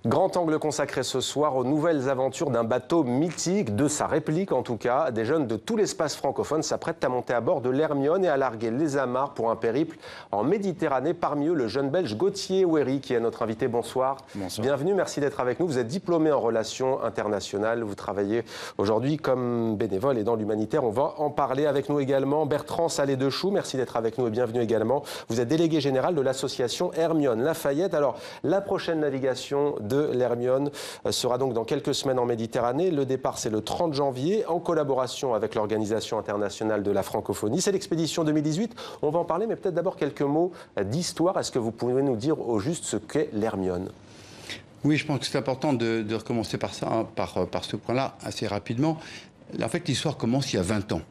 Grand angle consacré ce soir aux nouvelles aventures d'un bateau mythique, de sa réplique en tout cas. Des jeunes de tout l'espace francophone s'apprêtent à monter à bord de l'Hermione et à larguer les amarres pour un périple en Méditerranée. Parmi eux, le jeune belge Gauthier Wéry qui est notre invité. Bonsoir. Bonsoir. Bienvenue, merci d'être avec nous. Vous êtes diplômé en relations internationales. Vous travaillez aujourd'hui comme bénévole et dans l'humanitaire. On va en parler avec nous également. Bertrand Salé-Dechoux, merci d'être avec nous et bienvenue également. Vous êtes délégué général de l'association Hermione Lafayette. Alors, la prochaine navigation de l'Hermione sera donc dans quelques semaines en Méditerranée. Le départ, c'est le 30 janvier, en collaboration avec l'Organisation internationale de la francophonie. C'est l'expédition 2018. On va en parler, mais peut-être d'abord quelques mots d'histoire. Est-ce que vous pouvez nous dire au juste ce qu'est l'Hermione ? Oui, je pense que c'est important de recommencer par ça, hein, par ce point-là, assez rapidement. En fait, l'histoire commence il y a 20 ans,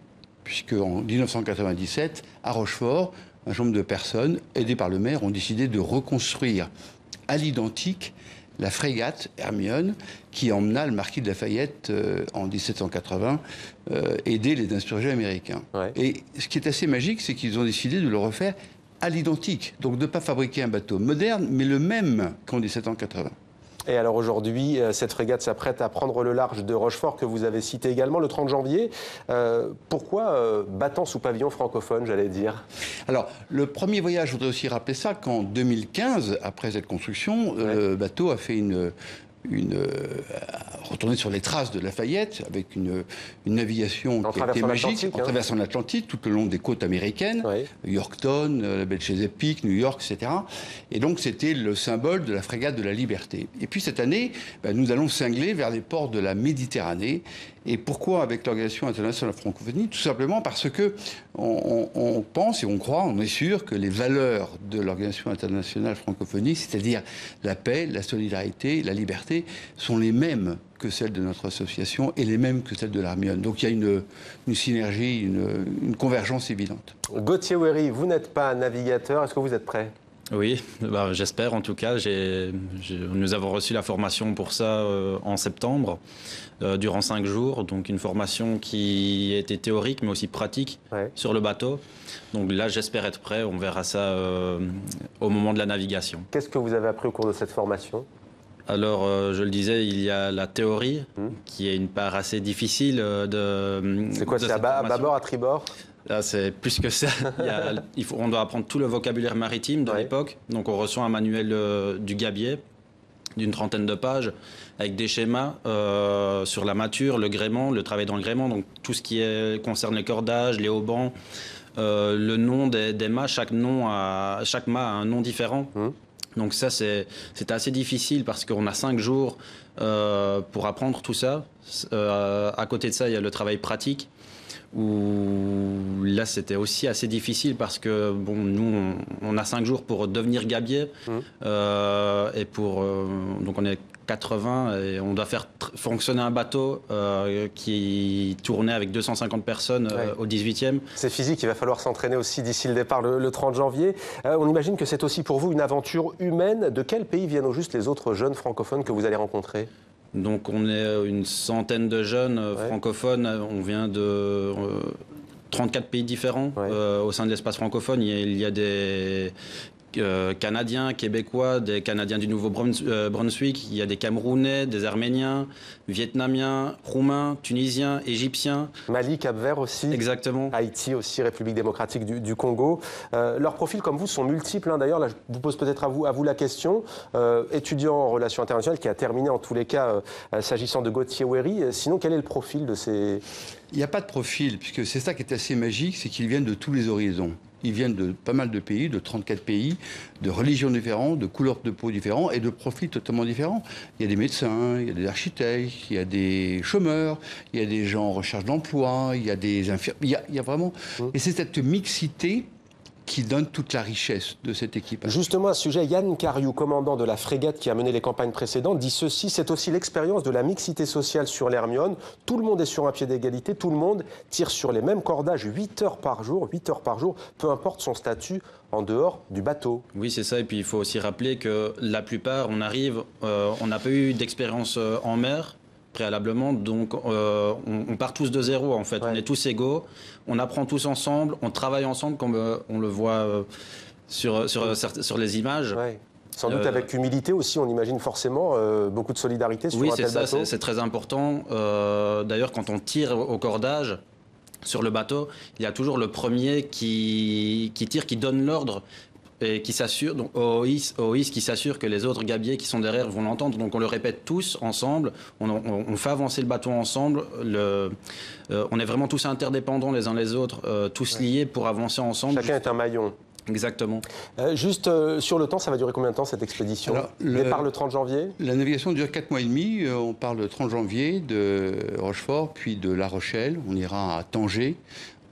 puisque en 1997, à Rochefort, un certain nombre de personnes, aidées par le maire, ont décidé de reconstruire à l'identique la frégate Hermione qui emmena le marquis de Lafayette en 1780 aider les insurgés américains. Ouais. Et ce qui est assez magique, c'est qu'ils ont décidé de le refaire à l'identique. Donc de ne pas fabriquer un bateau moderne, mais le même qu'en 1780. Et alors aujourd'hui, cette frégate s'apprête à prendre le large de Rochefort, que vous avez cité également, le 30 janvier. Pourquoi battant sous pavillon francophone, j'allais dire ? Alors, le premier voyage, je voudrais aussi rappeler ça, qu'en 2015, après cette construction, le bateau a fait retourner sur les traces de Lafayette avec une navigation qui était magique, en traversant l'Atlantique tout le long des côtes américaines, Yorktown, la baie de Chesapeake, New York, etc. Et donc c'était le symbole de la frégate de la liberté. Et puis cette année, nous allons cingler vers les ports de la Méditerranée. Et pourquoi avec l'Organisation internationale de la francophonie ? Tout simplement parce que on pense et on croit, on est sûr que les valeurs de l'Organisation internationale de la francophonie, c'est-à-dire la paix, la solidarité, la liberté, sont les mêmes que celles de notre association et les mêmes que celles de l'Hermione. Donc il y a une synergie, une convergence évidente. Gauthier Wéry, vous n'êtes pas un navigateur, est-ce que vous êtes prêt ? Oui, j'espère en tout cas. Nous avons reçu la formation pour ça en septembre, durant 5 jours. Donc une formation qui était théorique mais aussi pratique sur le bateau. Donc là, j'espère être prêt. On verra ça au moment de la navigation. Qu'est-ce que vous avez appris au cours de cette formation ? Alors, je le disais, il y a la théorie, qui est une part assez difficile de... C'est quoi, c'est à bâbord, à tribord ? Là, c'est plus que ça. On doit apprendre tout le vocabulaire maritime de l'époque. Donc, on reçoit un manuel du gabier d'une 30aine de pages avec des schémas sur la mâture, le gréement, le travail dans le gréement. Donc, tout ce qui concerne les cordages, les haubans, le nom des mâts. Chaque mât a un nom différent. Donc ça, c'est assez difficile parce qu'on a 5 jours pour apprendre tout ça. À côté de ça, il y a le travail pratique, où là, c'était aussi assez difficile parce que, bon, nous, on a 5 jours pour devenir gabier. Et donc, on est 80 et on doit faire fonctionner un bateau qui tournait avec 250 personnes au 18e. C'est physique, il va falloir s'entraîner aussi d'ici le départ le 30 janvier. On imagine que c'est aussi pour vous une aventure humaine. De quel pays viennent au juste les autres jeunes francophones que vous allez rencontrer ? Donc on est une centaine de jeunes francophones. On vient de 34 pays différents au sein de l'espace francophone. Il y a des... Canadiens, Québécois, des Canadiens du Nouveau-Brunswick, il y a des Camerounais, des Arméniens, Vietnamiens, Roumains, Tunisiens, Égyptiens. Mali, Cap-Vert aussi. Exactement. Haïti aussi, République démocratique du Congo. Leurs profils comme vous sont multiples. D'ailleurs, là, je vous pose peut-être à vous la question. Étudiant en relations internationales qui a terminé en tous les cas s'agissant de Gauthier Wéry. Sinon, quel est le profil de ces... Il n'y a pas de profil, puisque c'est ça qui est assez magique, c'est qu'ils viennent de tous les horizons. Ils viennent de pas mal de pays, de 34 pays, de religions différentes, de couleurs de peau différentes et de profils totalement différents. Il y a des médecins, il y a des architectes, il y a des chômeurs, il y a des gens en recherche d'emploi, il y a des infirmiers. Il y a vraiment... Et c'est cette mixité qui donne toute la richesse de cette équipe. Justement, à ce sujet, Yann Cariou, commandant de la frégate qui a mené les campagnes précédentes, dit ceci: c'est aussi l'expérience de la mixité sociale sur l'Hermione. Tout le monde est sur un pied d'égalité, tout le monde tire sur les mêmes cordages 8 heures par jour, peu importe son statut en dehors du bateau. Oui, c'est ça. Et puis, il faut aussi rappeler que la plupart, on n'a pas eu d'expérience en mer préalablement, donc on part tous de zéro en fait, on est tous égaux, on apprend tous ensemble, on travaille ensemble comme on le voit sur les images. Sans doute avec humilité aussi, on imagine forcément beaucoup de solidarité sur un tel bateau. Oui, c'est très important. D'ailleurs, quand on tire au cordage sur le bateau, il y a toujours le premier qui tire, qui donne l'ordre et qui s'assure, donc OIS qui s'assure que les autres gabiers qui sont derrière vont l'entendre. Donc on le répète tous ensemble, on fait avancer le bateau ensemble, on est vraiment tous interdépendants les uns les autres, tous liés pour avancer ensemble. Chacun est un maillon. Exactement. Juste sur le temps, ça va durer combien de temps cette expédition? Départ le 30 janvier? La navigation dure 4 mois et demi. On part le 30 janvier de Rochefort, puis de La Rochelle. On ira à Tanger,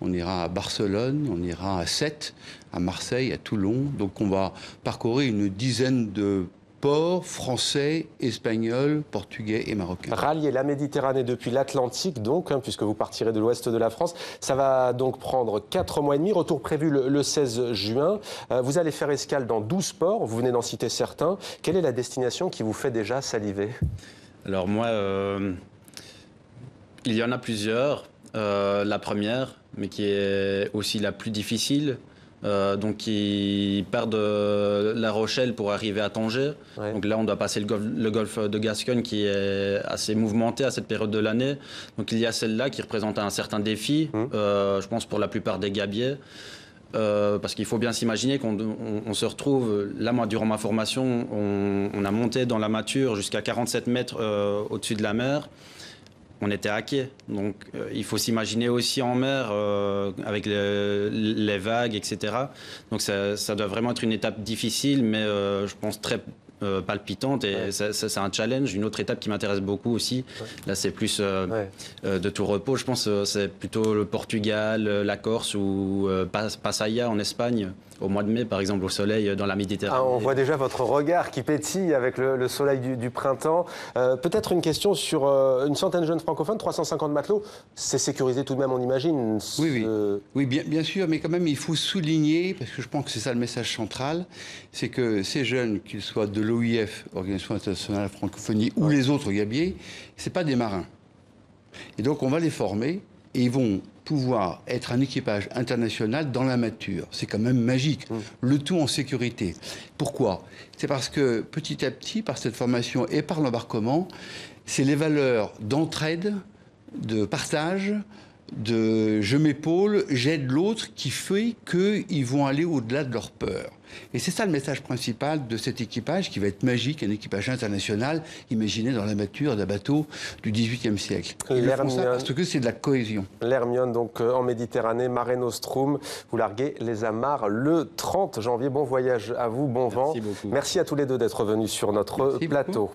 on ira à Barcelone, on ira à Sète, à Marseille, à Toulon. Donc on va parcourir une dizaine de ports français, espagnols, portugais et marocains. Rallier la Méditerranée depuis l'Atlantique, donc, puisque vous partirez de l'ouest de la France. Ça va donc prendre 4 mois et demi. Retour prévu le 16 juin. Vous allez faire escale dans 12 ports. Vous venez d'en citer certains. Quelle est la destination qui vous fait déjà saliver? Alors moi, il y en a plusieurs. La première, mais qui est aussi la plus difficile, donc qui part de La Rochelle pour arriver à Tanger. Ouais. Donc là, on doit passer le golfe de Gascogne qui est assez mouvementé à cette période de l'année. Donc il y a celle-là qui représente un certain défi, je pense pour la plupart des gabiers. Parce qu'il faut bien s'imaginer qu'on se retrouve, là moi durant ma formation, on a monté dans la mâture jusqu'à 47 mètres au-dessus de la mer. On était à quai, donc il faut s'imaginer aussi en mer avec les vagues, etc. Donc ça doit vraiment être une étape difficile, mais je pense très palpitante et c'est un challenge. Une autre étape qui m'intéresse beaucoup aussi, là c'est plus de tout repos, je pense c'est plutôt le Portugal, la Corse ou Pasaia en Espagne. Au mois de mai, par exemple, au soleil dans la Méditerranée. On voit déjà votre regard qui pétille avec le soleil du printemps. Peut-être une question sur une centaine de jeunes francophones, 350 matelots. C'est sécurisé tout de même, on imagine. Oui, bien sûr, mais quand même, il faut souligner, parce que je pense que c'est ça le message central, c'est que ces jeunes, qu'ils soient de l'OIF, Organisation internationale de la francophonie, ou les autres gabiers, ce n'est pas des marins. Et donc, on va les former et ils vont pouvoir être un équipage international dans la mâture. C'est quand même magique. Le tout en sécurité. Pourquoi? C'est parce que petit à petit, par cette formation et par l'embarquement, c'est les valeurs d'entraide, de partage, de je m'épaule, j'aide l'autre qui fait qu'ils vont aller au-delà de leur peur. Et c'est ça le message principal de cet équipage qui va être magique, un équipage international imaginé dans la mâture d'un bateau du XVIIIe siècle. Ils le font ça parce que c'est de la cohésion. L'Hermione, donc en Méditerranée, Mare Nostrum, vous larguez les amarres le 30 janvier. Bon voyage à vous, bon vent. Merci beaucoup. Merci à tous les deux d'être venus sur notre plateau.